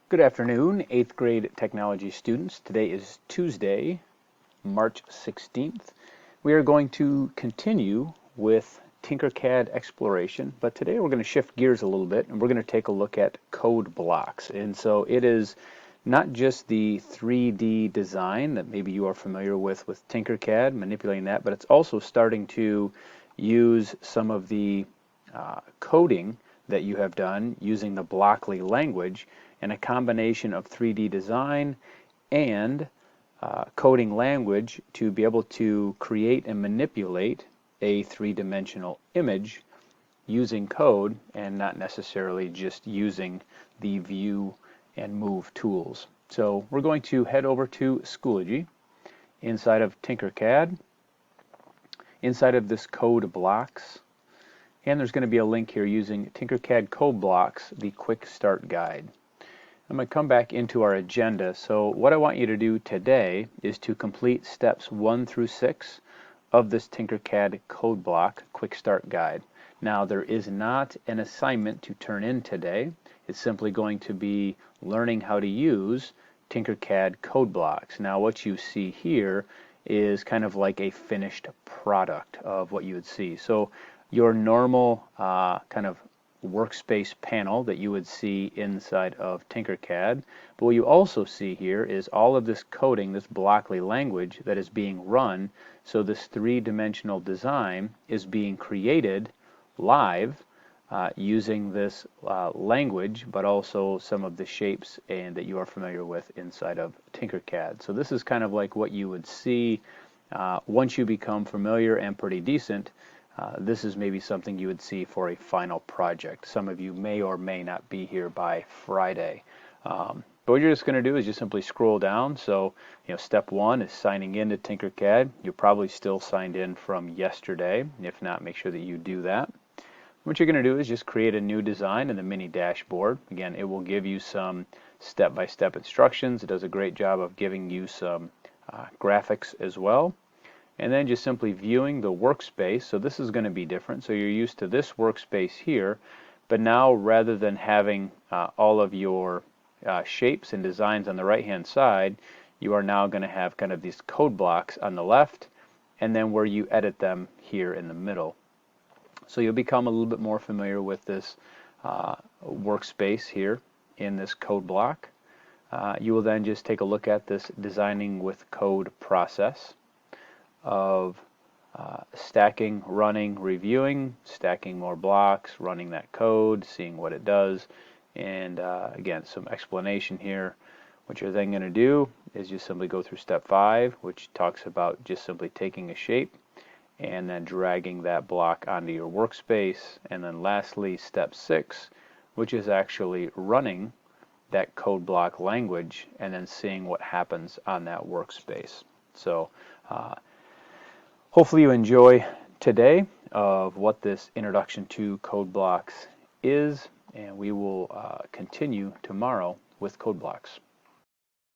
Good afternoon, 8th grade technology students. Today is Tuesday, March 16th. We are going to continue with Tinkercad exploration, but today we're going to shift gears a little bit and we're going to take a look at code blocks. And so it is not just the 3D design that maybe you are familiar with Tinkercad, manipulating that, but it's also starting to use some of the coding that you have done using the Blockly language and a combination of 3D design and coding language to be able to create and manipulate a three-dimensional image using code and not necessarily just using the view and move tools. So we're going to head over to Schoology inside of Tinkercad, inside of this code blocks, and there's going to be a link here using Tinkercad Codeblocks, the quick start guide. I'm going to come back into our agenda. So what I want you to do today is to complete steps 1 through 6 of this Tinkercad code block quick start guide. Now there is not an assignment to turn in today. It's simply going to be learning how to use Tinkercad code blocks. Now what you see here is kind of like a finished product of what you would see. So your normal kind of workspace panel that you would see inside of Tinkercad. But what you also see here is all of this coding, this Blockly language that is being run. So this three-dimensional design is being created live using this language, but also some of the shapes and that you are familiar with inside of Tinkercad. So this is kind of like what you would see once you become familiar and pretty decent. This is maybe something you would see for a final project. Some of you may or may not be here by Friday. But what you're just going to do is just simply scroll down. So, step 1 is signing in to Tinkercad. You're probably still signed in from yesterday. If not, make sure that you do that. What you're going to do is just create a new design in the mini dashboard. Again, it will give you some step-by-step instructions. It does a great job of giving you some graphics as well. And then just simply viewing the workspace. So this is going to be different. So you're used to this workspace here, but now rather than having all of your shapes and designs on the right hand side, you are now going to have kind of these code blocks on the left and then where you edit them here in the middle. So you'll become a little bit more familiar with this workspace here in this code block. You will then just take a look at this designing with code process of stacking, running, reviewing, stacking more blocks, running that code, seeing what it does, and again, some explanation here. What you're then going to do is just simply go through step 5, which talks about just simply taking a shape and then dragging that block onto your workspace, and then lastly, step 6, which is actually running that code block language and then seeing what happens on that workspace. So hopefully you enjoy today of what this introduction to code blocks is, and we will continue tomorrow with code blocks.